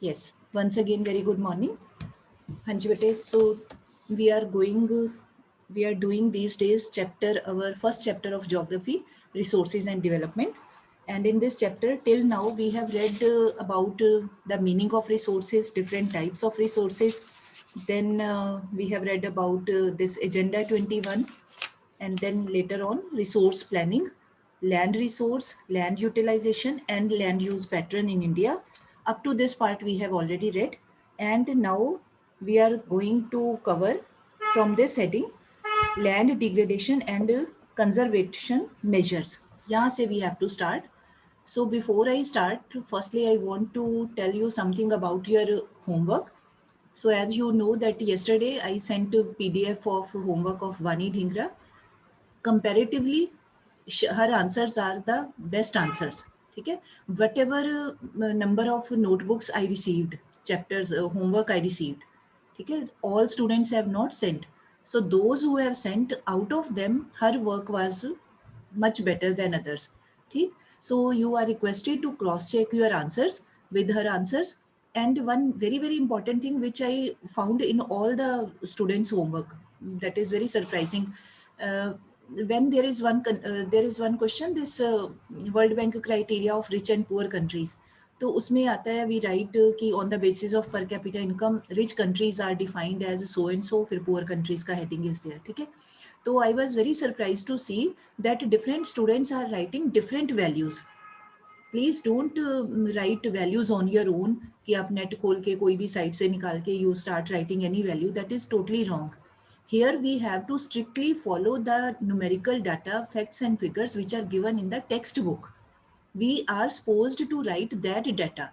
Yes, once again, very good morning. Hanji bete, so we are going, we are doing these days our first chapter of geography, resources and development. And in this chapter, till now, we have read about the meaning of resources, different types of resources. Then we have read about this Agenda 21, and then later on, resource planning, land resource, land utilization, and land use pattern in India. Up to this part, we have already read. And now we are going to cover from this heading land degradation and conservation measures. यहाँ से we have to start. So before I start, firstly, I want to tell you something about your homework. So as you know that yesterday I sent a PDF of homework of Vani Dhingra. Comparatively, her answers are the best answers. ठीक है, whatever number of notebooks I received, chapters homework I received, ठीक है, all students have not sent. So those who have sent, out of them her work was much better than others. ठीक, so you are requested to cross check your answers with her answers. And one very important thing which I found in all the students homework, that is very surprising. uh, when there is one question, this World Bank criteria of rich and poor countries. तो उसमें आता है we write कि on the basis of per capita income rich countries are defined as so and so, फिर poor countries का heading is there. ठीक है, तो I was very surprise to see that different students are writing different values. Please don't write values on your own कि आप net खोल के कोई भी साइट से निकाल के you start writing any value. That is totally wrong. Here we have to strictly follow the numerical data, facts and figures which are given in the textbook. We are supposed to write that data.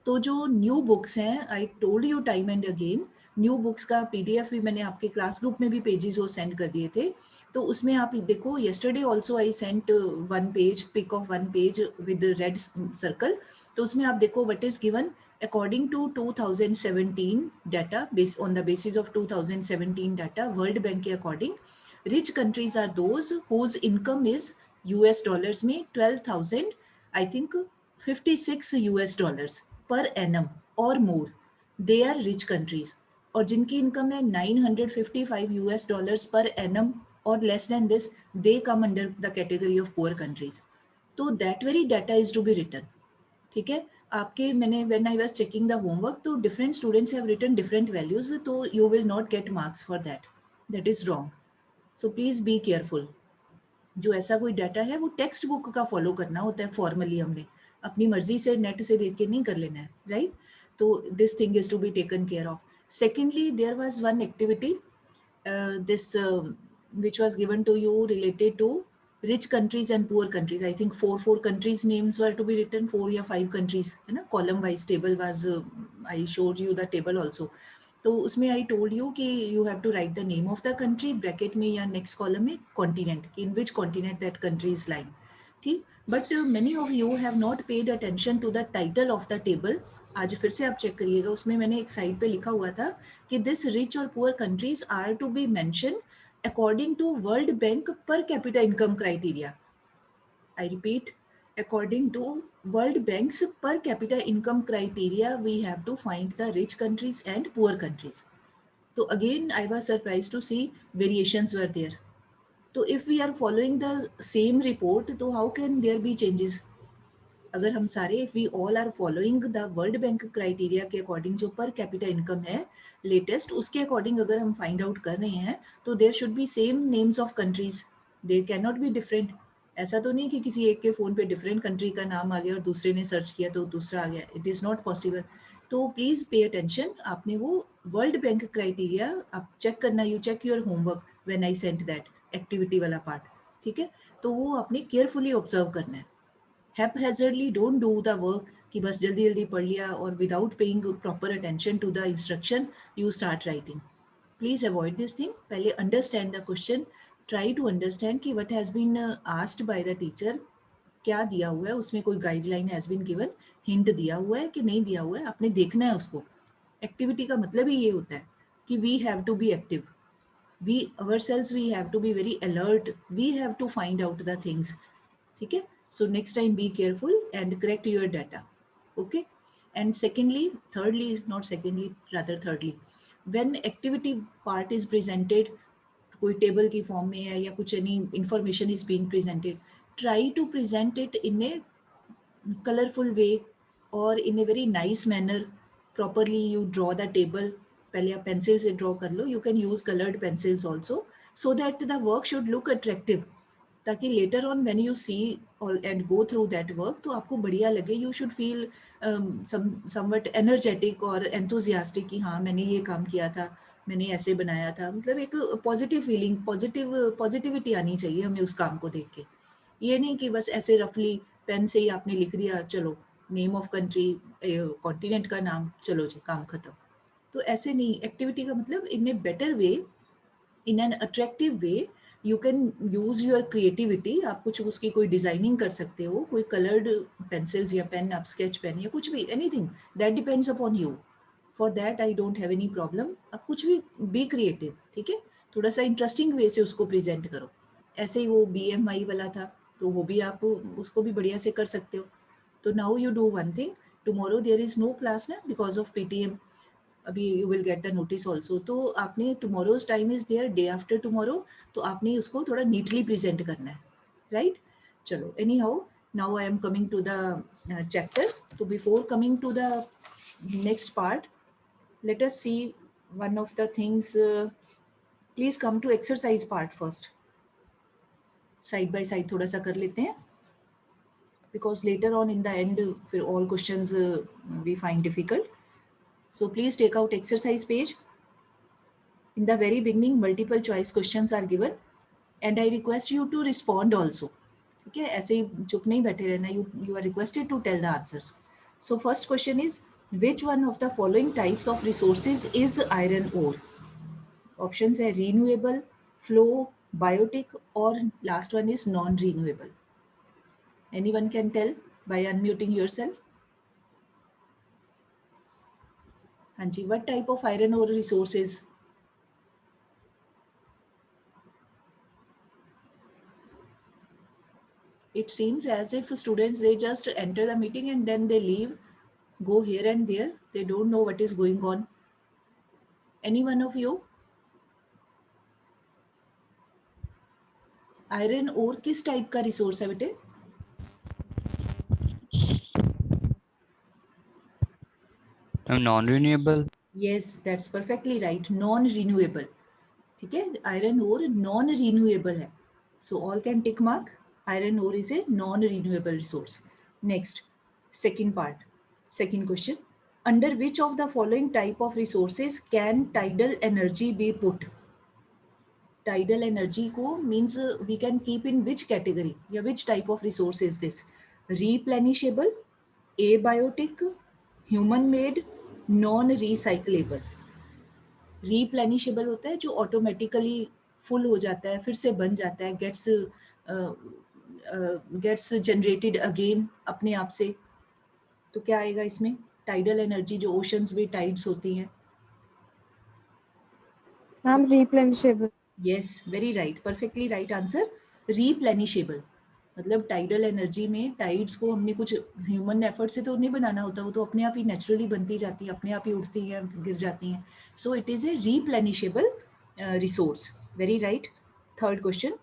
तो जो new books हैं, I told you time and again, new books का PDF भी मैंने आपके class group में भी pages वो सेंड कर दिए थे. तो उसमें आप देखो, yesterday also I sent one page, pick of one page with red circle. तो उसमें आप देखो what is given according to 2017 data, based on the basis of 2017 data, World Bank के according, rich countries are those whose income is US dollars में 12,000, I think 56 US dollars per annum or more. They are rich countries. और जिनकी income है 955 US dollars per annum or less than this, they come under the category of poor countries. तो that very data is to be written. ठीक है, आपके मैंने when I was checking the homework, तो different students have written different values, तो you will not get marks for that. That is wrong. So please be careful. जो ऐसा कोई data है वो टेक्स्ट बुक का फॉलो करना होता है फॉर्मली. हमने अपनी मर्जी से नेट से देख के नहीं कर लेना है, राइट? तो this thing is to be taken care of. Secondly, there was one activity this which was given to you related to rich countries and poor countries. I think four countries names were to be written, 4 या 5 countries, है ना? Column wise table was I showed you the table also. तो उसमें I told you कि you have to write the name of the country, bracket में या next column में continent, कि in which continent that country is lying. ठीक, but many of you have not paid attention to the title of the table. आज फिर से आप check करिएगा, उसमें मैंने एक साइड पे लिखा हुआ था कि दिस रिच और poor countries are to be mention according to World Bank per capita income criteria. I repeat, according to World Bank's per capita income criteria, we have to find the rich countries and poor countries. So again, I was surprised to see variations were there. So if we are following the same report, तो how can there be changes? अगर हम सारे, if we all are following the World Bank criteria के according जो per capita income है latest, उसके according अगर हम फाइंड आउट कर रहे हैं, तो there should be same names of countries. They can not be different. ऐसा तो नहीं कि किसी एक के फ़ोन पे डिफरेंट कंट्री का नाम आ गया और दूसरे ने सर्च किया तो दूसरा आ गया. It is not possible. तो प्लीज़ पे अटेंशन. आपने वो वर्ल्ड बैंक क्राइटेरिया आप चेक करना. You check your homework when I sent that activity वाला पार्ट. ठीक है, तो वो आपने केयरफुली ऑब्जर्व करना है. haphazardly don't do the work कि बस जल्दी जल्दी पढ़ लिया और without paying proper attention to the instruction you start writing. Please avoid this thing. पहले understand the question, try to understand कि what has been asked by the teacher, क्या दिया हुआ है उसमें, कोई guideline has been given, hint दिया हुआ है कि नहीं दिया हुआ है, आपने देखना है उसको. एक्टिविटी का मतलब ही ये होता है कि we have to be active. We ourselves we have to be very alert. We have to find out the things. ठीक है, so next time be careful and correct your data. Okay, And thirdly, when activity part is presented, कोई table की form में है या कुछ any information is being presented, try to present it in a colorful way or in a very nice manner. Properly you draw the table. पहले आप pencil से draw कर लो. You can use colored pencils also, so that the work should look attractive. ताकि later on when you see or and go through that work तो आपको बढ़िया लगे. You should feel somewhat energetic और enthusiastic कि हाँ मैंने ये काम किया था, मैंने ऐसे बनाया था. मतलब एक पॉजिटिव फीलिंग, पॉजिटिविटी आनी चाहिए हमें उस काम को देख के. ये नहीं कि बस ऐसे रफली पेन से ही आपने लिख दिया, चलो नेम ऑफ कंट्री, कॉन्टिनेंट का नाम, चलो जी काम खत्म. तो ऐसे नहीं. एक्टिविटी का मतलब in a better way, in an attractive way you can use your creativity. आप कुछ उसकी कोई डिजाइनिंग कर सकते हो, कोई कलर्ड पेंसिल्स या पेन, आप स्केच पेन या कुछ भी, anything that depends upon you. For that I don't have any problem. आप कुछ भी बी क्रिएटिव, ठीक है. थोड़ा सा इंटरेस्टिंग वे से उसको प्रेजेंट करो. ऐसे ही वो BMI वाला था तो वो भी आप उसको भी बढ़िया से कर सकते हो. तो now you do one thing. Tomorrow there is no class ना बिकॉज ऑफ PTM. अभी you will get the notice also. तो आपने tomorrow's time is there, day after tomorrow, तो आपने उसको थोड़ा नीटली प्रेजेंट करना है, राइट. चलो anyhow, now I am coming to the chapter. तो before coming to the next part, let us see one of the things. Please come to exercise part first. Side by side थोड़ा सा कर लेते हैं, because later on in the end फिर all questions we find difficult. So please take out exercise page. In the very beginning multiple choice questions are given and I request you to respond also. ठीक है, ऐसे ही चुप नहीं बैठे रहना. You are requested to tell the answers. So first question is, which one of the following types of resources is iron ore? Options है renewable, flow, biotic और last one is non-renewable. Anyone can tell by unmuting yourself. हाँ जी, what type of iron ore resources? It seems as if students, they just enter the meeting and then they leave, go here and there. They don't know what is going on. Any one of you? Iron ore किस type का resource है बेटे? Non renewable. Yes, that's perfectly right, non renewable. ठीक है, iron ore non renewable है. So all can tick mark. Iron ore is a non renewable resource. Next, second part, second question. Under which of the following type of resources can tidal energy be put? Tidal energy को means we can keep in which category या which type of resource is this? Replenishable, abiotic, human made, non recyclable. Replenishable होता है जो automatically full हो जाता है, फिर से बन जाता है, gets generated again अपने आप से. तो क्या आएगा इसमें? टाइडल एनर्जी जो ओशंस में टाइड्स होती हैं. Ma'am replenishable. Yes, very right, perfectly right answer. Replenishable मतलब टाइडल एनर्जी में टाइड्स को हमने कुछ ह्यूमन एफर्ट से तो नहीं बनाना होता, वो तो अपने आप ही नेचुरली बनती जाती है, अपने आप ही उठती हैं, गिर जाती हैं. So it is a replenishable resource. Very right. Third question.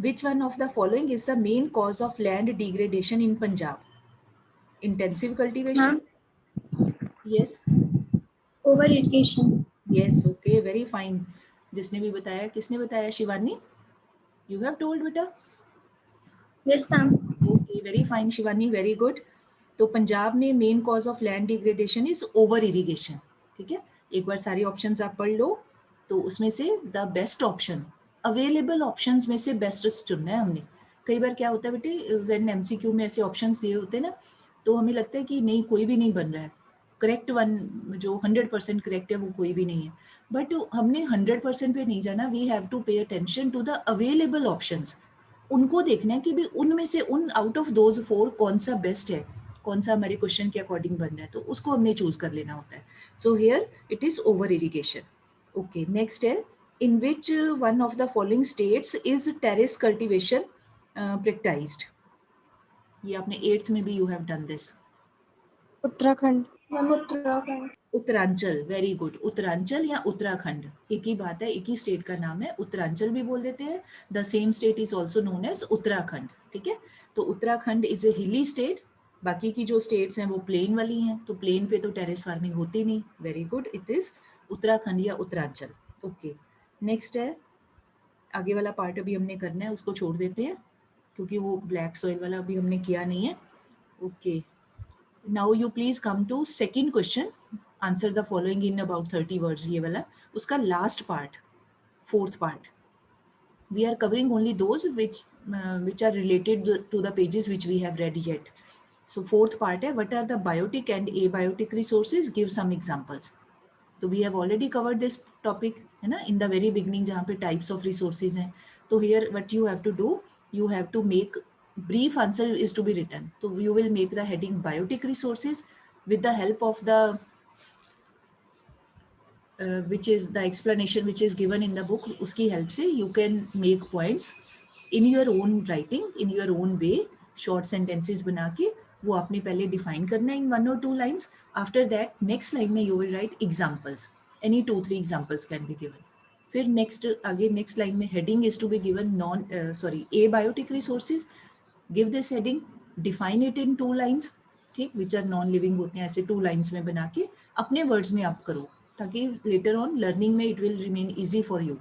Which one of the following is the main cause of land degradation in Punjab? Intensive cultivation? Yes. Over irrigation. Yes, okay, very fine. जिसने भी बताया, किसने बताया? Shivani, you have told बेटा? Yes, ma'am. Okay, very fine, Shivani, very good. तो पंजाब में main cause of land degradation is over irrigation. ठीक है, एक बार सारे ऑप्शंस आप पढ़ लो. तो उसमें से the best option, available options में से बेस्ट चुनना है हमने. कई बार क्या होता है बेटे, व्हेन MCQ में ऐसे ऑप्शंस दिए होते हैं ना, तो हमें लगता है कि नहीं कोई भी नहीं बन रहा है. करेक्ट वन जो 100% करेक्ट है वो कोई भी नहीं है. बट हमने 100% पे नहीं जाना. We have to pay attention to the available options. उनको देखना है कि भी उनमें से उन आउट ऑफ दोज 4 कौन सा बेस्ट है, कौन सा हमारे क्वेश्चन के अकॉर्डिंग बन रहा है, तो उसको हमने चूज कर लेना होता है. So here it is over irrigation. Okay, next है, in which one of the following states is terrace cultivation practised? ये आपने 8th में भी you have done this. Uttarakhand. Ma'am Uttarakhand. Uttaranchal, very good. Uttaranchal या उत्तराखंड एक ही बात है, एक ही स्टेट का नाम है। उत्तरांचल भी बोल देते हैं। The same state is also known as Uttarakhand. ठीक है, तो उत्तराखंड इज ए हिली स्टेट। बाकी की जो स्टेट्स हैं वो प्लेन वाली हैं, तो प्लेन पे तो टेरेस फार्मिंग होती नहीं। Very good, it is Uttarakhand या उत्तरांचल। ओके, नेक्स्ट है, आगे वाला पार्ट अभी हमने करना है, उसको छोड़ देते हैं क्योंकि वो ब्लैक सॉइल वाला अभी हमने किया नहीं है। Okay, now you please come to second question. Answer the following in about 30 words, ये वाला उसका last part, fourth part. We are covering only those which are related to the pages which we have read yet. So fourth part है, what are the biotic and abiotic resources? Give some examples. तो we have already covered this topic है ना, in the very beginning जहाँ पे types of resources हैं. तो here what you have to do, you have to make brief answer is to be written. So you will make the heading biotic resources with the help of the which is the explanation which is given in the book. उसकी help से you can make points in your own writing, in your own way, short sentences बना के वो आपने पहले define करना है in 1 or 2 lines. After that next line में you will write examples. Any 2-3 examples can be given. फिर next आगे next line में heading is to be given abiotic resources. Give this heading, define it in 2 lines. ठीक, which are non living होते हैं, ऐसे 2 lines में बना के अपने words में आप करो ताकि later on learning में it will remain easy for you.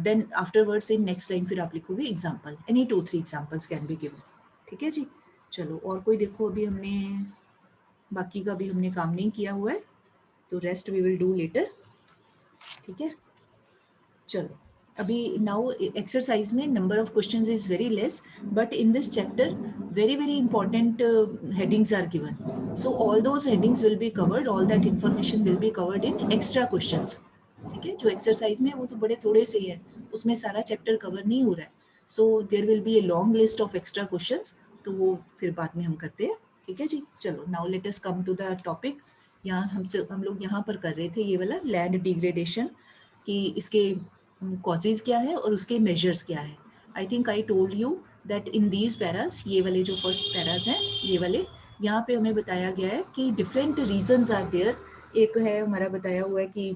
Then afterwards in next line फिर आप लिखोगे example. Any 2-3 examples can be given. ठीक है जी, चलो और कोई देखो, अभी हमने बाकी का भी हमने काम नहीं किया हुआ है, तो rest we will do later. ठीक है, चलो अभी नाउ एक्सरसाइज में number of questions is very less, but in this chapter very very important headings are given. So all those headings will be covered, all that information will be covered in extra questions. ठीक है, जो exercise में वो तो बड़े थोड़े से ही है, उसमें सारा चैप्टर कवर नहीं हो रहा है. So there will be a long list of extra questions, तो वो फिर बाद में हम करते हैं. ठीक है जी, चलो now let us come to the topic. यहाँ हम लोग यहाँ पर कर रहे थे ये वाला लैंड डिग्रेडेशन, कि इसके कॉजेज क्या है और उसके मेजर्स क्या है. I think I told you that in these paras, ये वाले जो फर्स्ट पैराज हैं ये वाले, यहाँ पे हमें बताया गया है कि डिफरेंट रीजन्स आर देयर. एक है हमारा बताया हुआ है कि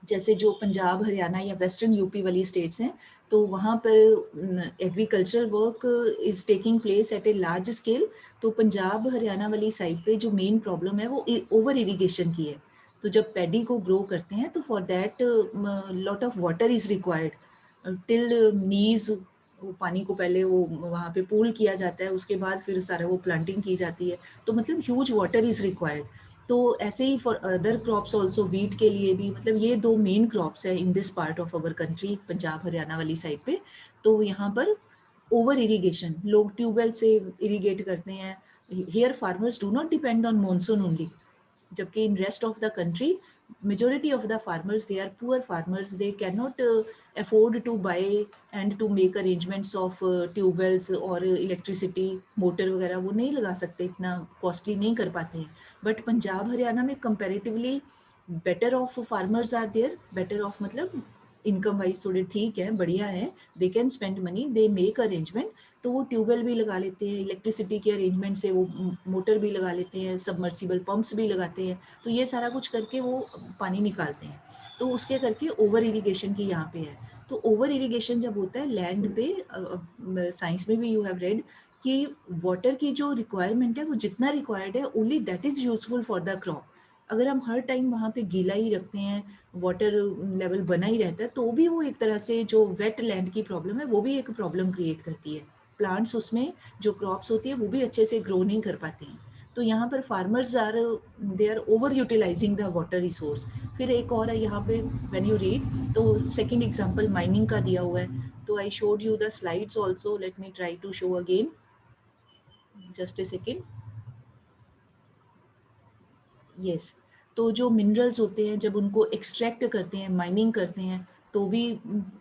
जैसे जो पंजाब, हरियाणा या वेस्टर्न यूपी वाली स्टेट्स हैं, तो वहाँ पर agricultural work is taking place at a large scale. तो पंजाब हरियाणा वाली साइड पे जो मेन प्रॉब्लम है वो ओवर इरीगेशन की है. तो जब पैडी को ग्रो करते हैं तो for that lot of water is required till knees. वो पानी को पहले वो वहाँ पे पूल किया जाता है, उसके बाद फिर सारा वो प्लांटिंग की जाती है, तो मतलब ह्यूज वाटर इज़ रिक्वायर्ड. तो ऐसे ही for other crops also, wheat के लिए भी, मतलब ये 2 मेन क्रॉप्स है in this part of our country, Punjab Haryana वाली साइड पे. तो यहाँ पर ओवर इरीगेशन, लोग ट्यूबवेल से इरीगेट करते हैं. Here farmers do not depend on monsoon only, जबकि in rest of the country majority of the farmers, they are poor farmers, they cannot afford to buy and to make arrangements of tube wells or electricity motor वगैरह वो नहीं लगा सकते, इतना costly नहीं कर पाते हैं. बट पंजाब हरियाणा में comparatively better off farmers are there. better off मतलब इनकम वाइज थोड़े ठीक है, बढ़िया है, they can spend money, they make arrangement. तो वो ट्यूबवेल भी लगा लेते हैं, इलेक्ट्रिसिटी के अरेंजमेंट से वो मोटर भी लगा लेते हैं, सबमर्सिबल पंप्स भी लगाते हैं. तो ये सारा कुछ करके वो पानी निकालते हैं. तो उसके करके ओवर इरीगेशन की यहाँ पे है. तो ओवर इरीगेशन जब होता है लैंड पे, साइंस में भी यू हैव रेड कि वाटर की जो रिक्वायरमेंट है वो जितना रिक्वायर्ड है only that is useful for the crop. अगर हम हर टाइम वहाँ पे गीला ही रखते हैं, वाटर लेवल बना ही रहता है, तो भी वो एक तरह से जो वेट लैंड की प्रॉब्लम है वो भी एक प्रॉब्लम क्रिएट करती है. प्लांट्स उसमें जो क्रॉप्स होती है वो भी अच्छे से ग्रो नहीं कर पाती हैं. तो यहाँ पर farmers are they are over utilising the water resource. फिर एक और है यहाँ पे, व्हेन यू रीड, तो सेकंड एग्जांपल माइनिंग का दिया हुआ है. तो I showed you the slides also, let me try to show again, just a second. Yes, तो जो मिनरल्स होते हैं जब उनको एक्सट्रैक्ट करते हैं, माइनिंग करते हैं, तो भी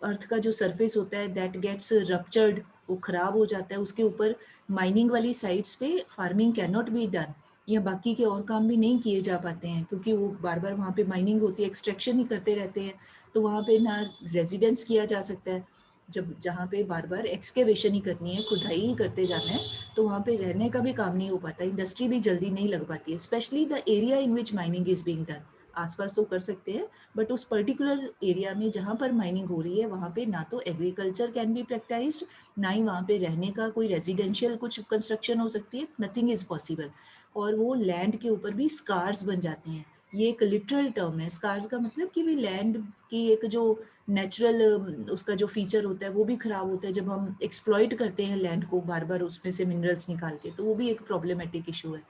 अर्थ का जो सरफेस होता है दैट गेट्स रप्चर्ड, वो ख़राब हो जाता है. उसके ऊपर माइनिंग वाली साइट्स पे farming can not be done, या बाकी के और काम भी नहीं किए जा पाते हैं क्योंकि वो बार बार वहाँ पे माइनिंग होती है, एक्सट्रैक्शन ही करते रहते हैं. तो वहाँ पे ना रेजिडेंस किया जा सकता है, जब जहाँ पे बार बार एक्सकेवेशन ही करनी है, खुदाई ही करते जाना है, तो वहाँ पे रहने का भी काम नहीं हो पाता, इंडस्ट्री भी जल्दी नहीं लग पाती है, specially the area in which mining is being done. आसपास तो कर सकते हैं, बट उस पर्टिकुलर एरिया में जहाँ पर माइनिंग हो रही है वहाँ पे ना तो एग्रीकल्चर कैन बी प्रैक्टाइज्ड, ना ही वहाँ पे रहने का कोई रेजिडेंशियल कुछ कंस्ट्रक्शन हो सकती है, नथिंग इज पॉसिबल। और वो लैंड के ऊपर भी स्कार्स बन जाते हैं। ये एक लिटरल टर्म है, स्कार्स का मतलब कि भी लैंड की एक जो नेचुरल उसका जो फीचर होता है वो भी खराब होता है जब हम एक्सप्लॉइट करते हैं लैंड को बार बार उसमें से मिनरल्स निकाल के, तो वो भी एक प्रॉब्लमेटिक इशू है।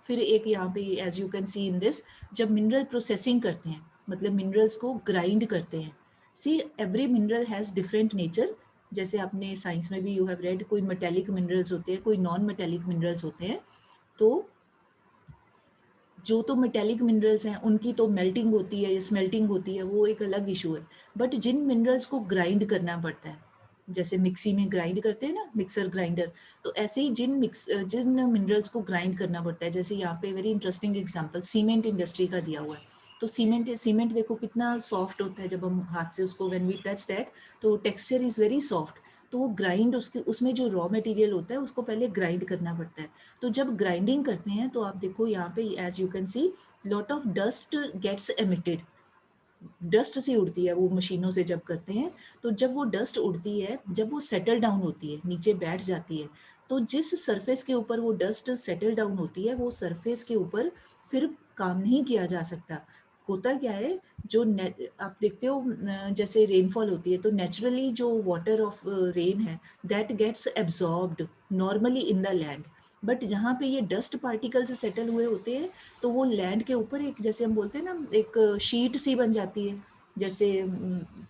फिर एक यहाँ पे as you can see in this, जब मिनरल प्रोसेसिंग करते हैं, मतलब मिनरल्स को ग्राइंड करते हैं, see every mineral has different nature. जैसे आपने साइंस में भी यू हैव रेड, कोई मेटेलिक मिनरल्स होते हैं, कोई नॉन मेटेलिक मिनरल्स होते हैं। तो जो तो मेटेलिक मिनरल्स हैं उनकी तो मेल्टिंग होती है या स्मेल्टिंग होती है, वो एक अलग इशू है। बट जिन मिनरल्स को ग्राइंड करना पड़ता है, जैसे मिक्सी में ग्राइंड करते हैं ना, मिक्सर ग्राइंडर, तो ऐसे ही जिन मिनरल्स को ग्राइंड करना पड़ता है, जैसे यहाँ पे very interesting example cement industry का दिया हुआ है। तो सीमेंट देखो कितना सॉफ्ट होता है, जब हम हाथ से उसको व्हेन वी टच दैट, तो टेक्सचर इज़ वेरी सॉफ्ट। तो वो ग्राइंड उसमें जो रॉ मटेरियल होता है उसको पहले ग्राइंड करना पड़ता है। तो जब ग्राइंडिंग करते हैं तो आप देखो यहाँ पे as you can see lot of dust gets emitted, dust सी उड़ती है वो मशीनों से जब करते हैं। तो जब वो डस्ट उड़ती है, जब वो सेटल डाउन होती है, नीचे बैठ जाती है, तो जिस सरफेस के ऊपर वो डस्ट सेटल डाउन होती है, वो सरफेस के ऊपर फिर काम नहीं किया जा सकता। होता क्या है, जो आप देखते हो जैसे रेनफॉल होती है, तो नेचुरली जो वाटर ऑफ रेन है that gets absorbed normally in the land. But जहाँ पे ये डस्ट पार्टिकल्स सेटल हुए होते हैं, तो वो लैंड के ऊपर एक, जैसे हम बोलते हैं ना, एक शीट सी बन जाती है, जैसे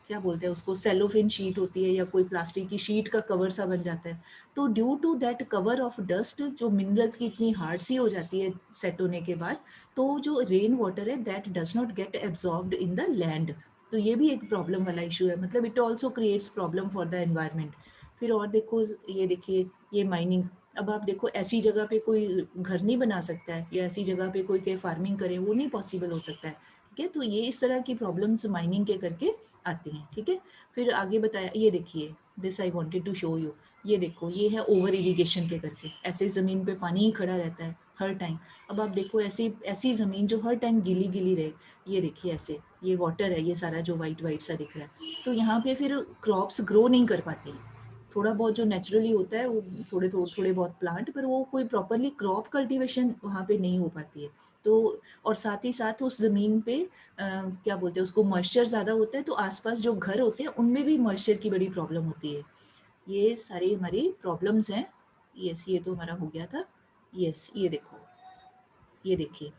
क्या बोलते हैं उसको, सेलोफिन शीट होती है या कोई प्लास्टिक की शीट का कवर सा बन जाता है। तो due to that cover of dust, जो मिनरल्स की इतनी हार्ड सी हो जाती है सेट होने के बाद, तो जो रेन वाटर है that does not gate absorbed in the land. तो ये भी एक प्रॉब्लम वाला इशू है, मतलब it also creates problem for the environment. फिर और देखो, ये देखिए, ये माइनिंग, अब आप देखो ऐसी जगह पे कोई घर नहीं बना सकता है, या ऐसी जगह पे कोई फार्मिंग करे, वो नहीं पॉसिबल हो सकता है। ठीक है, तो ये इस तरह की प्रॉब्लम्स माइनिंग के करके आती हैं। ठीक है, फिर आगे बताया, ये देखिए, this I wanted to show you, ये देखो, ये है ओवर इरिगेशन के करके, ऐसे ज़मीन पे पानी ही खड़ा रहता है हर टाइम। अब आप देखो ऐसी ऐसी ज़मीन जो हर टाइम गीली गीली रहे, ये देखिए ऐसे, ये वाटर है, ये सारा जो वाइट वाइट सा दिख रहा है, तो यहाँ पे फिर क्रॉप्स ग्रो नहीं कर पाती। थोड़ा बहुत जो नेचुरली होता है वो थोड़े बहुत प्लांट, पर वो कोई प्रॉपरली क्रॉप कल्टीवेशन वहाँ पे नहीं हो पाती है। तो और साथ ही साथ उस ज़मीन पे क्या बोलते हैं उसको, मॉइस्चर ज़्यादा होता है, तो आसपास जो घर होते हैं उनमें भी मॉइस्चर की बड़ी प्रॉब्लम होती है। ये सारी हमारी प्रॉब्लम्स हैं। यस, ये तो हमारा हो गया था। यस, ये देखो, ये देखिए,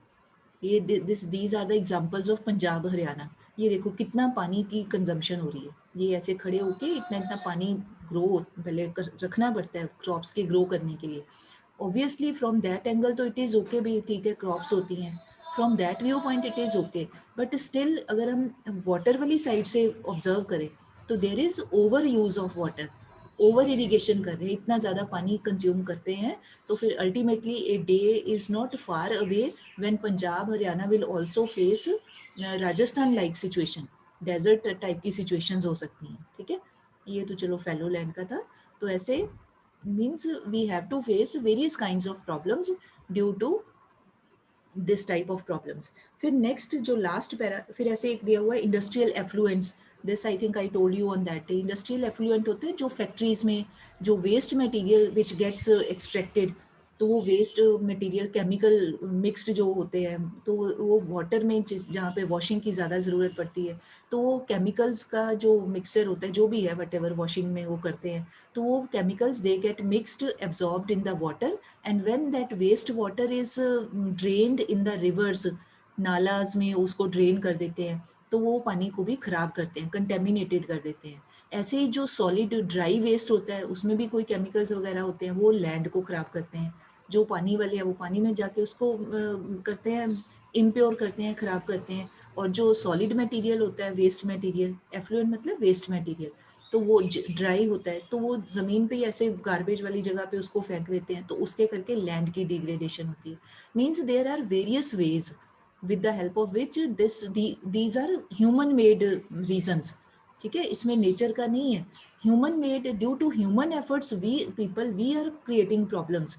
ये these are the examples of Punjab Haryana. ये देखो कितना पानी की कंजम्पशन हो रही है, ये ऐसे खड़े होके इतना इतना पानी पहले रखना पड़ता है क्रॉप्स के ग्रो करने के लिए। ऑब्वियसली फ्रॉम दैट एंगल तो इट इज़ ओके भी, ठीक है, क्रॉप्स होती हैं, from that view point it is okay. But still अगर हम वाटर वाली साइड से ऑब्जर्व करें, तो there is over use of water, over irrigation कर रहे हैं, इतना ज़्यादा पानी कंज्यूम करते हैं। तो फिर ultimately a day is not far away when Punjab Haryana will also face Rajasthan like situation, desert type की सिचुएशंस हो सकती हैं। ठीक है, ये तो चलो फेलो लैंड का था। तो ऐसे means we have to face various kinds of problems due to this type of problems. फिर next जो last पैरा, फिर ऐसे एक दिया हुआ है industrial effluents. This I think I told you on that day. Industrial effluent होते हैं जो फैक्ट्रीज में जो waste material which gets extracted, तो वो वेस्ट मटेरियल केमिकल मिक्स्ड जो होते हैं, तो वो वाटर में जहाँ पे वॉशिंग की ज़्यादा ज़रूरत पड़ती है, तो वो केमिकल्स का जो मिक्सचर होता है, जो भी है वट एवर वॉशिंग में वो करते हैं, तो वो chemicals they get mixed, absorbed in the water, and when that waste water is drained in the rivers, nullahs में उसको ड्रेन कर देते हैं, तो वो पानी को भी खराब करते हैं, कंटेमिनेटेड कर देते हैं। ऐसे ही जो सॉलिड ड्राई वेस्ट होता है उसमें भी कोई केमिकल्स वगैरह होते हैं, वो लैंड को खराब करते हैं। जो पानी वाले हैं वो पानी में जाके उसको करते हैं, इम्प्योर करते हैं, खराब करते हैं। और जो सॉलिड मटेरियल होता है, वेस्ट मटेरियल, एफ्लुएंट मतलब वेस्ट मटेरियल, तो वो ड्राई होता है, तो वो ज़मीन पे ही ऐसे गार्बेज वाली जगह पे उसको फेंक देते हैं, तो उसके करके लैंड की डिग्रेडेशन होती है। Means there are various ways with the help of which these are human made reasons ठीक है, इसमें नेचर का नहीं है, human made, due to human efforts we people we are creating problems.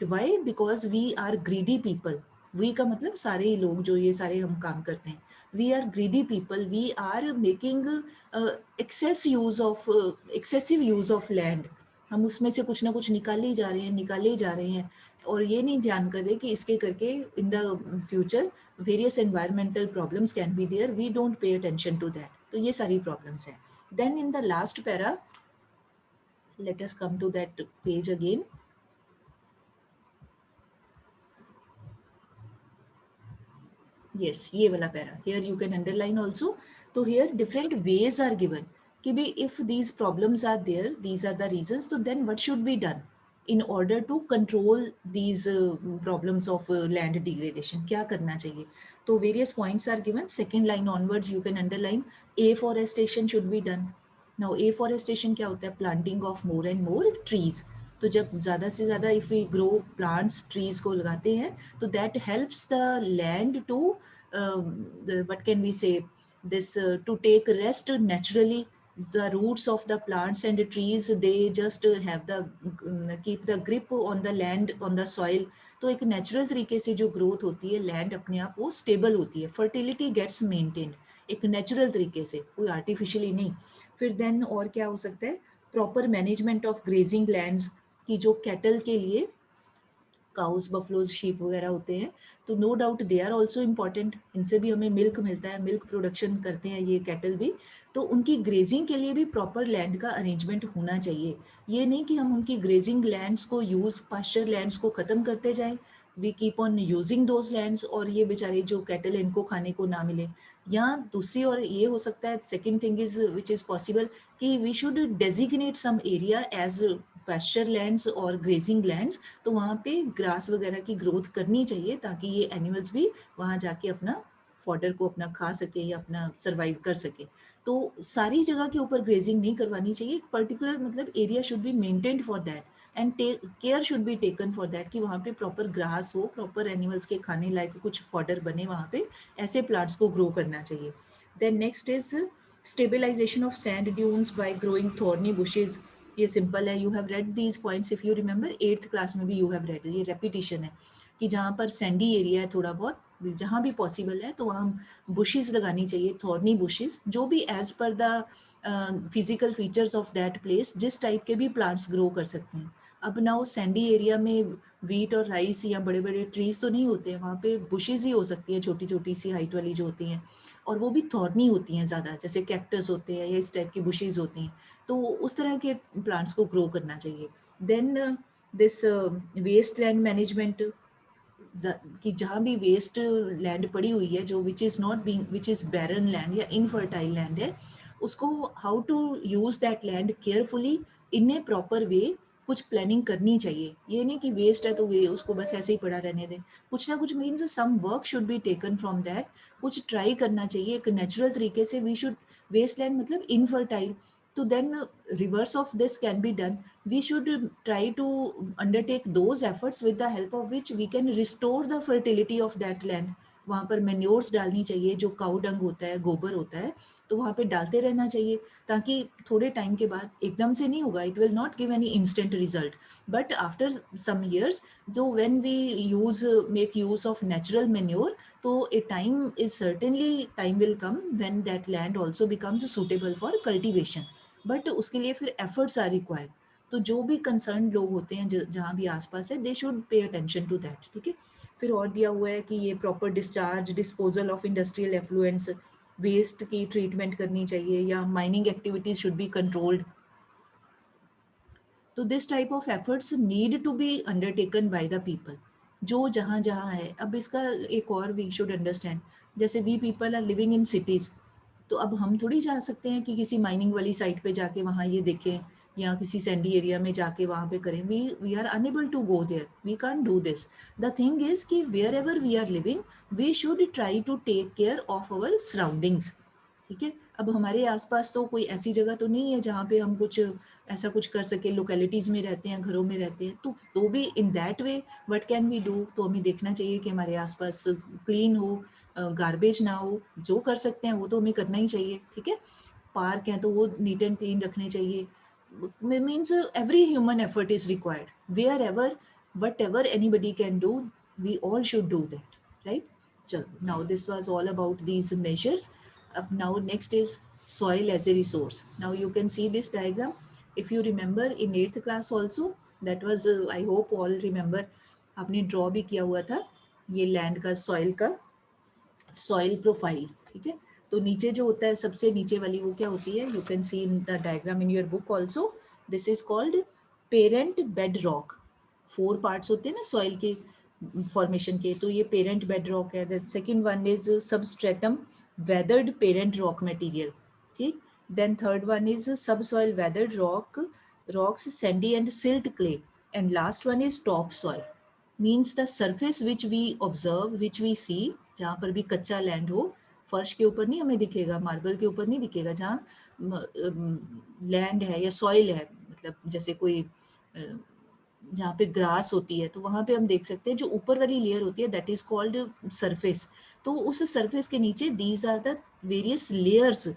Why? Because we are greedy people. We का मतलब सारे ही लोग जो ये सारे हम काम करते हैं. We are greedy people, we are making excessive use of land. हम उसमें से कुछ ना कुछ निकाले ही जा रहे हैं, निकाले ही जा रहे हैं, और ये नहीं ध्यान कर रहे कि इसके करके in the future various environmental problems can be there. We don't pay attention to that. तो ये सारी प्रॉब्लम्स हैं. Then in the last para, let us come to that page again. Yes, ये वाला para. Here you can underline also. तो here different ways are given कि भी if these problems are there, these are the reasons, so then what should be done in order to control these problems of land degradation. क्या करना चाहिए? तो various points are given. Second line onwards you can underline afforestation should be done. Now afforestation क्या होता है? Planting of more and more trees. तो जब ज़्यादा से ज़्यादा if we grow plants trees को लगाते हैं तो that helps the land to what can we say this to take rest naturally. The roots of the plants and the trees, they just have the keep the grip on the land, on the soil. तो एक natural तरीके से जो growth होती है land अपने आप वो स्टेबल होती है, फर्टिलिटी गेट्स मेंटेन्ड एक नेचुरल तरीके से, कोई आर्टिफिशियली नहीं. फिर देन और क्या हो सकता है? Proper management of grazing lands, कि जो कैटल के लिए काउस, बफलोज, शीप वगैरह होते हैं, तो no doubt they are also important. इनसे भी हमें मिल्क मिलता है, मिल्क प्रोडक्शन करते हैं ये कैटल भी. तो उनकी ग्रेजिंग के लिए भी प्रॉपर लैंड का अरेंजमेंट होना चाहिए. ये नहीं कि हम उनकी ग्रेजिंग लैंड्स को यूज़, पास्चर लैंड्स को ख़त्म करते जाएं, we keep on using those lands, और ये बेचारे जो कैटल इनको खाने को ना मिले. या दूसरी और ये हो सकता है, second thing is which is possible, कि we should designate some area as pasture lands और ग्रेजिंग लैंड्स. तो वहाँ पे ग्रास वगैरह की ग्रोथ करनी चाहिए ताकि ये एनिमल्स भी वहाँ जाके अपना फॉडर को अपना खा सके या अपना सर्वाइव कर सके. तो सारी जगह के ऊपर ग्रेजिंग नहीं करवानी चाहिए. पर्टिकुलर मतलब area should be maintained for that and care should be taken for that कि वहाँ पे प्रॉपर ग्रास हो, प्रॉपर एनिमल्स के खाने लायक कुछ फॉडर बने वहाँ पे, ऐसे प्लांट्स को ग्रो करना चाहिए. Then next is stabilisation of sand dunes by growing thorny bushes. ये सिंपल है, you have read these points if you remember, 8th class में भी यू हैव रेड. ये रेपिटेशन है कि जहाँ पर सैंडी एरिया है थोड़ा बहुत, जहाँ भी पॉसिबल है तो वहाँ बुशेज लगानी चाहिए, थॉर्नी बुशेज, जो भी as per the physical features of that place जिस टाइप के भी प्लांट्स ग्रो कर सकते हैं. अब ना वो सैंडी एरिया में वीट और राइस या बड़े बड़े ट्रीज तो नहीं होते हैं, वहाँ पे बुशेज ही हो सकती हैं, छोटी छोटी सी हाइट वाली जो होती हैं, और वो भी थॉर्नी होती हैं ज़्यादा, जैसे कैक्टस होते हैं या इस टाइप की बुशेज होती हैं. तो उस तरह के प्लांट्स को ग्रो करना चाहिए. Then this waste land management, कि जहाँ भी वेस्ट लैंड पड़ी हुई है जो which is not being, which is barren land या इनफर्टाइल लैंड है, उसको how to use that land carefully in a proper way. कुछ प्लानिंग करनी चाहिए. ये नहीं कि वेस्ट है तो वे उसको बस ऐसे ही पड़ा रहने दें. कुछ ना कुछ means some work should be taken from that. कुछ ट्राई करना चाहिए एक नेचुरल तरीके से. वी शुड, वेस्ट लैंड मतलब इनफर्टाइल, तो then reverse of this can be done. We should try to undertake those efforts with the help of which we can restore the fertility of that land. वहाँ पर manures डालनी चाहिए, जो cow dung होता है, गोबर होता है, तो वहाँ पे डालते रहना चाहिए ताकि थोड़े टाइम के बाद, एकदम से नहीं होगा, it will not give any instant result, but after some years, जो when we use make use of natural manure, तो a time is certainly, time will come when that land also becomes suitable for cultivation. But उसके लिए फिर efforts are required. तो जो भी concern लोग होते हैं जहाँ भी आसपास है, they should pay attention to that. ठीक है. फिर और दिया हुआ है कि ये proper discharge, disposal of industrial effluents, waste की ट्रीटमेंट करनी चाहिए, या mining activities should be controlled. तो this type of efforts need to be undertaken by the people, जो जहाँ जहाँ है. अब इसका एक और वी शुड अंडरस्टैंड, जैसे we people are living in cities, तो अब हम थोड़ी जा सकते हैं कि किसी माइनिंग वाली साइट पे जाके वहाँ ये देखें, या किसी सैंडी एरिया में जाके वहाँ पे करें. We are unable to go there, we can't do this. The thing is कि wherever we are living, we should try to take care of our surroundings. ठीक है. अब हमारे आसपास तो कोई ऐसी जगह तो नहीं है जहाँ पे हम कुछ ऐसा कुछ कर सके. लोकेलिटीज़ में रहते हैं, घरों में रहते हैं, तो भी in that way what can we do. तो हमें देखना चाहिए कि हमारे आसपास क्लीन हो, गार्बेज ना हो. जो कर सकते हैं वो तो हमें करना ही चाहिए. ठीक है. पार्क हैं तो वो नीट एंड क्लीन रखने चाहिए. Means every human effort is required. Wherever, whatever anybody can do, we all should do that, right? So now this was all about these measures. Now next is soil as a resource. Now you can see this diagram. If you remember in 8th class also, that was I hope all remember, आपने draw भी किया हुआ था ये land का soil का soil profile. ठीक है, तो नीचे जो होता है सबसे नीचे वाली वो क्या होती है, you can see in the diagram in your book also. This is called parent bed rock. 4 parts होते हैं ना सॉइल के फॉर्मेशन के, तो ये पेरेंट बेड रॉक है. The second one is substratum weathered parent rock material. ठीक, then third one is sub soil weathered rocks sandy and silt clay, and last one is top soil. Means the surface which we observe, which we सी, जहाँ पर भी कच्चा land हो, फर्श के ऊपर नहीं हमें दिखेगा, मार्बल के ऊपर नहीं दिखेगा, जहाँ लैंड है या सॉइल है, मतलब जैसे कोई जहाँ पे ग्रास होती है तो वहाँ पे हम देख सकते हैं जो ऊपर वाली लेयर होती है दैट इज कॉल्ड सरफेस. तो उस सरफेस के नीचे these are the various layers.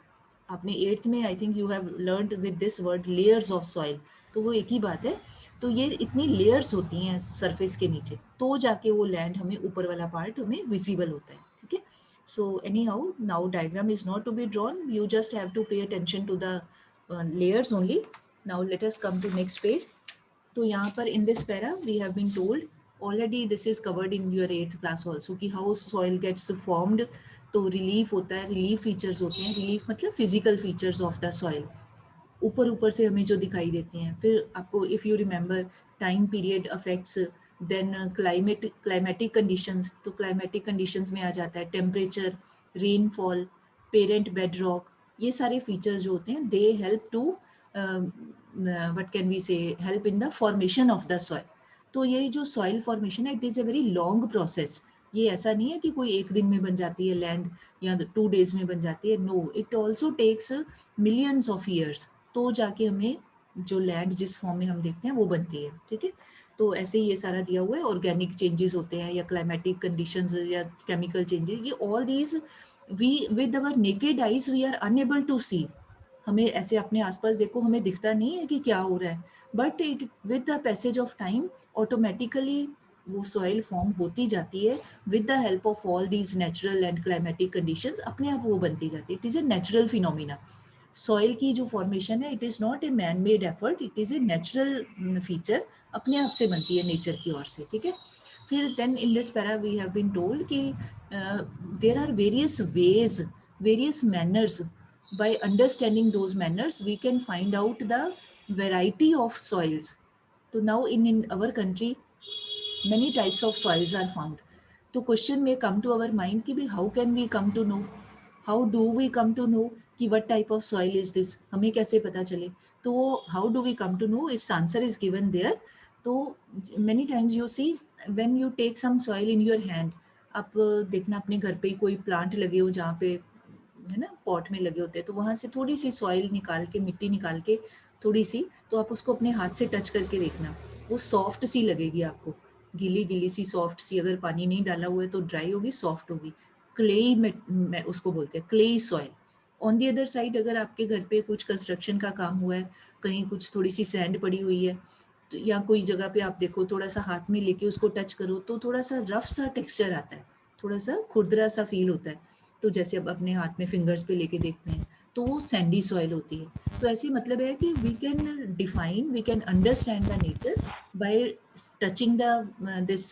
आपने 8th में I think you have learned with this word layers of soil, तो वो एक ही बात है. तो ये इतनी लेयर्स होती हैं सरफेस के नीचे, तो जाके वो लैंड हमें ऊपर वाला पार्ट हमें विजिबल होता है. ठीक है, so anyhow now diagram is not to be drawn, you just have to pay attention to the layers only. Now let us come to next page. तो यहाँ पर in this para we have been told already, this is covered in your 8th class also, कि how soil gets formed. तो relief होता है, relief features होते हैं. Relief मतलब physical features of the soil, ऊपर ऊपर से हमें जो दिखाई देती हैं. फिर आपको if you remember time period affects, then climatic conditions. तो क्लाइमेटिक कंडीशंस में आ जाता है temperature, rainfall, parent bed rock. ये सारे फीचर्स जो होते हैं they help to what can we say, help in the formation of the soil. तो ये जो सॉइल फॉर्मेशन है it is a very long process. ये ऐसा नहीं है कि कोई एक दिन में बन जाती है लैंड या 2 days में बन जाती है. No, it also takes millions of years, तो जाके हमें जो लैंड जिस फॉर्म में हम देखते हैं वो बनती है. ठीक है, तो ऐसे ही ये सारा दिया हुआ है. ऑर्गेनिक चेंजेस होते हैं या क्लाइमेटिक कंडीशंस या केमिकल चेंजेस, ये all these we with our naked eyes we are unable to see. हमें ऐसे अपने आसपास देखो, हमें दिखता नहीं है कि क्या हो रहा है, but it with the passage of time automatically वो सॉइल फॉर्म होती जाती है with the help of all these natural and climatic conditions. अपने आप वो बनती जाती है. It is a natural phenomena. Soil की जो फॉर्मेशन है it is not a man made effort, it is a natural feature, अपने आप से बनती है नेचर की ओर से. ठीक है, फिर then in this para we have been told कि there are various ways, various manners. by understanding those manners we can find out the variety of soils. So now in our country many types of soils are found. तो question may come to our mind कि how can we come to know, how do we come to know कि what type of soil is this, हमें कैसे पता चले. तो how do we come to know, its answer is given there. तो many times you see when you take some soil in your hand, आप देखना अपने घर पे कोई प्लांट लगे हो जहाँ पे है ना पॉट में लगे होते हैं, तो वहाँ से थोड़ी सी सॉइल निकाल के, मिट्टी निकाल के थोड़ी सी, तो आप उसको अपने हाथ से टच करके देखना, वो सॉफ्ट सी लगेगी आपको, गीली गीली सी सॉफ्ट सी. अगर पानी नहीं डाला हुआ है तो ड्राई होगी, सॉफ्ट होगी. क्लेई में उसको बोलते हैं, clayey soil. On the other side अगर आपके घर पे कुछ कंस्ट्रक्शन का काम हुआ है, कहीं कुछ थोड़ी सी सैंड पड़ी हुई है, तो या कोई जगह पे आप देखो थोड़ा सा हाथ में लेके उसको टच करो तो थोड़ा सा रफ सा टेक्सचर आता है, थोड़ा सा खुरदरा सा फील होता है. तो जैसे अब अपने हाथ में फिंगर्स पे लेके देखते हैं तो वो सैंडी सॉइल होती है. तो ऐसे मतलब है कि we can define, we can understand the nature by touching the this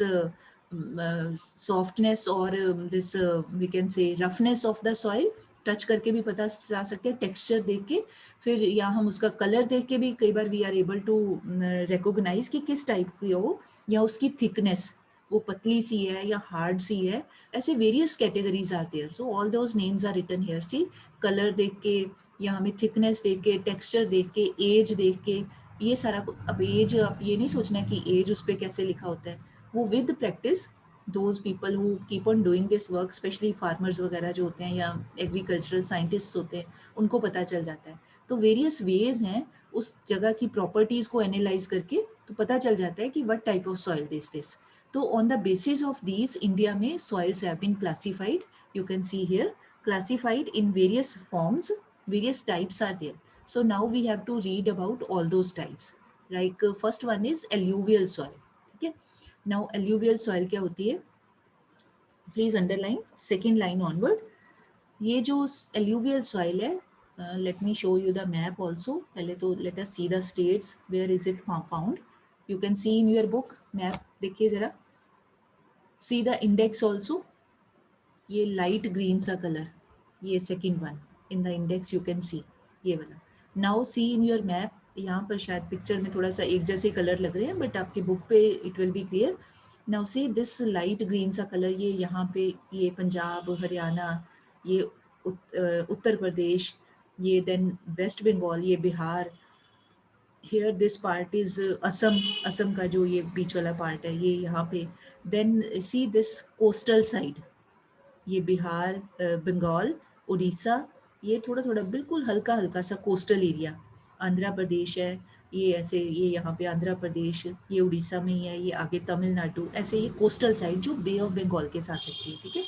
softness और this we can say roughness of the soil. Touch करके भी पता चला सकते हैं, टेक्सचर देख के, फिर या हम उसका कलर देख के भी कई बार we are able to recognise कि किस टाइप की हो, या उसकी थिकनेस, वो पतली सी है या हार्ड सी है. ऐसे various categories are there. So all those names are written here. See colour देख के या हमें थिकनेस देख के, टेक्सचर देख के, एज देख के, ये सारा. अब एज आप ये नहीं सोचना कि एज उस पर कैसे लिखा होता है, वो with practice those people who keep on doing this work, specially farmers वगैरह जो होते हैं या एग्रीकल्चरल साइंटिस्ट होते हैं, उनको पता चल जाता है. तो वेरियस वेज हैं उस जगह की प्रॉपर्टीज़ को एनालाइज करके, तो पता चल जाता है कि what type of soil this. तो on the basis of these, India में soils have been classified. You can see here, classified in various forms. various types are there. So now we have to read about all those types. Like first one is alluvial soil. Okay, now alluvial soil क्या होती है? Please underline second line onward. ये जो alluvial soil है, let me show you the map also. पहले तो let us see the states where is it found. You can see in your book map. देखिए जरा. See the index also. ये light green सा colour, ये second one in the index you can सी, ये वाला. Now see in your map. यहाँ पर शायद पिक्चर में थोड़ा सा एक जैसे कलर लग रहे हैं, बट आपकी बुक पे it will be clear. Now see this light green सा कलर, ये यहाँ पे ये पंजाब, हरियाणा, ये उत्तर प्रदेश, ये देन वेस्ट बंगाल, ये Bihar. Here this part is Assam, Assam का जो ये बीच वाला पार्ट है ये यहाँ पे. Then see this coastal side, ये बिहार, बंगाल, उड़ीसा, ये थोड़ा थोड़ा बिल्कुल हल्का हल्का सा कोस्टल एरिया. आंध्र प्रदेश है, ये ऐसे, ये यहाँ पे आंध्र प्रदेश, ये उड़ीसा में ही है, ये आगे तमिलनाडु, ऐसे ये कोस्टल साइड जो बे ऑफ बंगाल के साथ लगती है. ठीक है,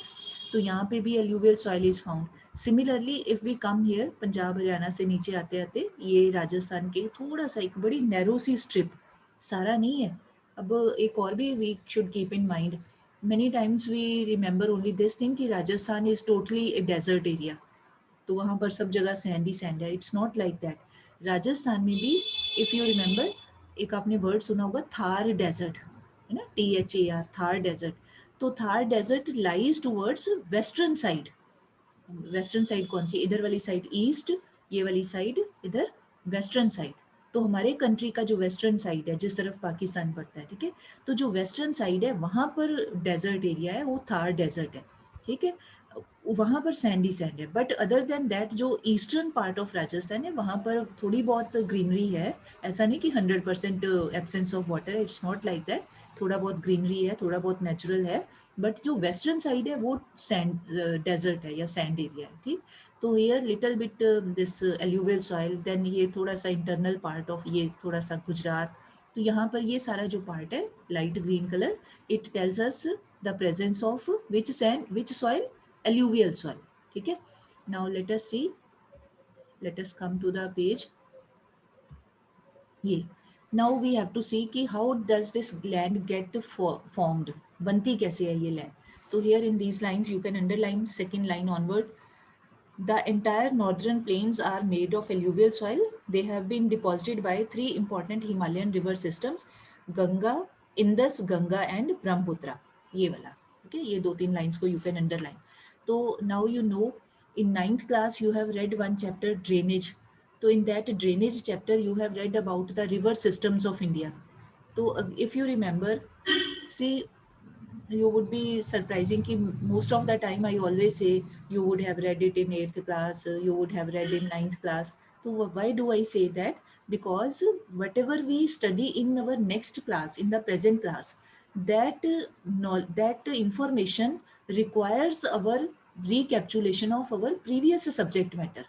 तो यहाँ पे भी alluvial soil is found. Similarly if we come here, Punjab Haryana से नीचे आते आते ये राजस्थान के थोड़ा सा एक बड़ी नैरो सी स्ट्रिप, सारा नहीं है. अब एक और भी we should keep in mind, many times we remember only this thing कि Rajasthan is totally a desert area, तो वहाँ पर सब जगह सैंड ही सैंड है. It's not like that. Rajasthan में भी इफ यू रिमेंबर, एक आपने वर्ड सुना होगा थार डेजर्ट, है ना, THAR, थार डेजर्ट. तो Thar desert lies towards western side. Western side कौन सी? इधर वाली साइड ईस्ट, ये वाली साइड इधर वेस्टर्न साइड. तो हमारे कंट्री का जो वेस्टर्न साइड है, जिस तरफ पाकिस्तान पड़ता है, ठीक है, तो जो वेस्टर्न साइड है वहाँ पर डेजर्ट एरिया है, वो थार डेजर्ट है. ठीक है, वहाँ पर सैंडी सैंड है. बट अदर देन दैट जो ईस्टर्न पार्ट ऑफ राजस्थान है वहाँ पर थोड़ी बहुत ग्रीनरी है. ऐसा नहीं कि 100% एब्सेंस ऑफ वाटर है, इट्स नॉट लाइक दैट. थोड़ा बहुत ग्रीनरी है, थोड़ा बहुत नेचुरल है. बट जो वेस्टर्न साइड है वो सैंड डेजर्ट है या सैंड एरिया है. ठीक, तो here little bit this alluvial soil. देन ये थोड़ा सा इंटरनल पार्ट ऑफ, ये थोड़ा सा गुजरात. तो यहाँ पर ये सारा जो पार्ट है light green colour, it tells us the presence of which sand, which soil? Alluvial soil. ठीक है, now let us see, let us come to the page. ये now we have to see कि how does this land get formed, बनती कैसे है ये land. तो here in these lines you can underline second line onward. The entire northern plains are made of alluvial soil. They have been deposited by three important Himalayan river systems, Ganga, Indus, Ganga and Brahmaputra. ये वाला, okay, ये दो तीन lines को you can underline. So now you know, in 9th class you have read one chapter, drainage. So in that drainage chapter you have read about the river systems of India. So if you remember, see, you would be surprising कि most of the time I always say you would have read it in 8th class, you would have read in 9th class. So why do I say that? Because whatever we study in our next class, in the present class, that that information requires our recapitulation of our previous subject matter.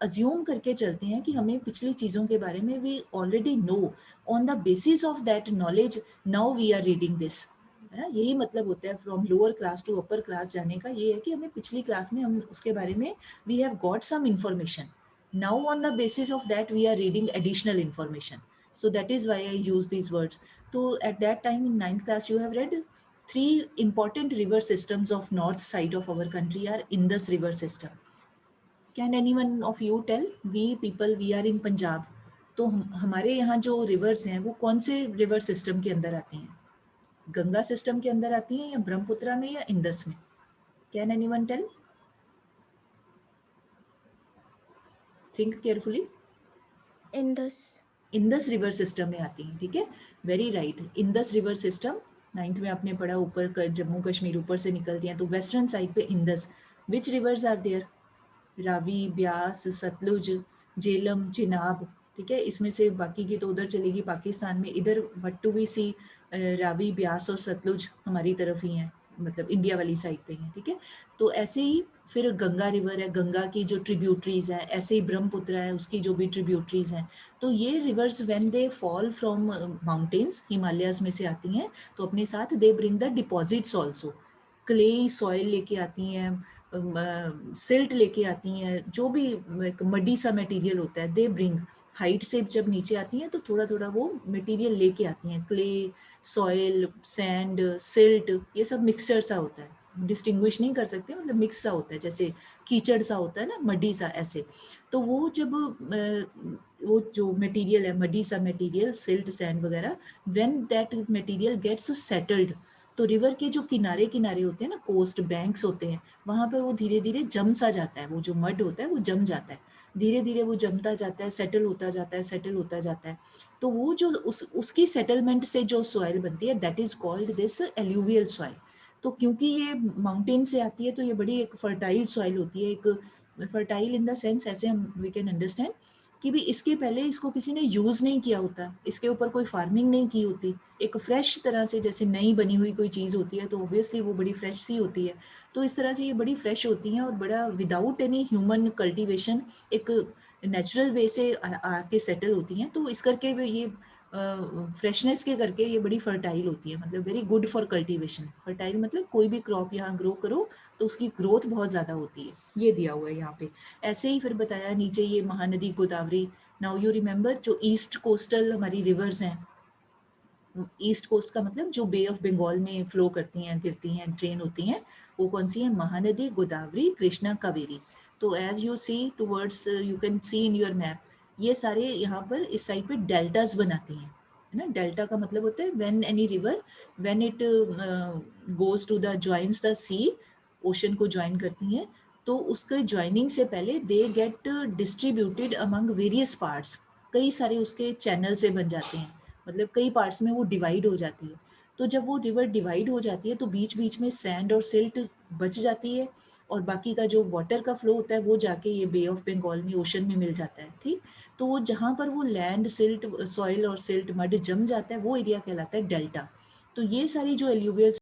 Assume करके चलते हैं कि हमें पिछली चीज़ों के बारे में we already know. On the basis of that knowledge now we are reading this. है ना, यही मतलब होता है from lower class to upper class जाने का. ये है कि हमें पिछली क्लास में हम उसके बारे में we have got some information. Now on the basis of that we are reading additional information. So that is why I use these words. So at that time in 9th class you have read three important river systems of north side of our country are Indus river system. Can anyone of you tell? We people, we are in Punjab. तो हमारे यहाँ जो reverse हैं वो कौन से river system के अंदर आती हैं? गंगा सिस्टम के अंदर आती हैं या ब्रह्मपुत्रा में या इंदस में? Can anyone tell? Think carefully. Indus. Indus river system में आती हैं. ठीक है, very right. Indus river system 9th में आपने पढ़ा, ऊपर जम्मू कश्मीर ऊपर से निकलती हैं, तो वेस्टर्न साइड पे Indus. Which rivers are there? Ravi, Beas, Sutlej, Jhelum, Chenab. ठीक है, इसमें से बाकी की तो उधर चलेगी पाकिस्तान में. इधर व्हाट डू वी सी? रावी, ब्यास और सतलुज हमारी तरफ ही हैं, मतलब इंडिया वाली साइड पे हैं. ठीक है, तो ऐसे ही फिर गंगा रिवर है, गंगा की जो ट्रिब्यूटरीज हैं, ऐसे ही ब्रह्मपुत्र है, उसकी जो भी ट्रिब्यूटरीज हैं. तो ये reverse when they fall from mountains, Himalayas में से आती हैं, तो अपने साथ they bring the deposits also. Clay soil लेके आती हैं, सिल्ट लेके आती हैं, जो भी एक मडी सा मटेरियल होता है, दे ब्रिंग, हाइट से जब नीचे आती हैं तो थोड़ा थोड़ा वो मटेरियल लेके आती हैं, क्ले, सॉइल, सैंड, सिल्ट, ये सब मिक्सचर सा होता है, डिस्टिंग्विश नहीं कर सकते, मतलब मिक्स सा होता है, जैसे कीचड़ सा होता है ना, मडी सा ऐसे। तो वो जब वो जो मटेरियल है, मडी सा मटेरियल, सिल्ट, सैंड वगैरह, when that material gets settled, तो रिवर के जो किनारे किनारे होते हैं ना, कोस्ट बैंक्स होते हैं, वहाँ पर वो धीरे धीरे जम सा जाता है, वो जो मड होता है वो जम जाता है, धीरे धीरे वो जमता जाता है, सेटल होता जाता है, सेटल होता जाता है। तो वो जो उसकी सेटलमेंट से जो सॉइल बनती है, that is called this alluvial soil. तो क्योंकि ये माउंटेन से आती है तो ये बड़ी एक फर्टाइल सॉइल होती है, एक फर्टाइल इन द सेंस, ऐसे हम वी कैन अंडरस्टैंड कि भी इसके पहले इसको किसी ने यूज़ नहीं किया होता, इसके ऊपर कोई फार्मिंग नहीं की होती, एक फ्रेश तरह से जैसे नई बनी हुई कोई चीज़ होती है तो ऑब्वियसली वो बड़ी फ्रेश सी होती है। तो इस तरह से ये बड़ी फ्रेश होती हैं और बड़ा विदाउट एनी ह्यूमन कल्टीवेशन एक नेचुरल वे से आके सेटल होती हैं। तो इस करके ये फ्रेशनेस के करके ये बड़ी फर्टाइल होती है, मतलब very good for cultivation. Fertile मतलब कोई भी क्रॉप यहाँ ग्रो करो तो उसकी ग्रोथ बहुत ज़्यादा होती है, ये दिया हुआ है यहाँ पे। ऐसे ही फिर बताया नीचे ये Mahanadi Godavari. Now you remember जो ईस्ट कोस्टल हमारी रिवर्स हैं, ईस्ट कोस्ट का मतलब जो बे ऑफ बंगाल में फ्लो करती हैं, गिरती हैं, ड्रेन होती हैं, वो कौन सी है? महानदी, गोदावरी, कृष्णा, कावेरी। तो as you see towards, you can see in your map, ये सारे यहाँ पर इस साइड पे डेल्टास बनाती हैं, है ना। डेल्टा का मतलब होता है when any river, when it goes to the joins the sea, ocean को ज्वाइन करती हैं, तो उसके ज्वाइनिंग से पहले they get distributed among various parts, कई सारे उसके चैनल से बन जाते हैं, मतलब कई पार्ट्स में वो डिवाइड हो जाती है। तो जब वो रिवर डिवाइड हो जाती है तो बीच बीच में सैंड और सिल्ट बच जाती है, और बाकी का जो वाटर का फ्लो होता है वो जाके ये बे ऑफ बंगाल में, ओशन में मिल जाता है, ठीक। तो वो जहाँ पर वो लैंड, सिल्ट, सॉइल और सिल्ट मड जम जाता है, वो एरिया कहलाता है डेल्टा। तो ये सारी जो एल्यूवियल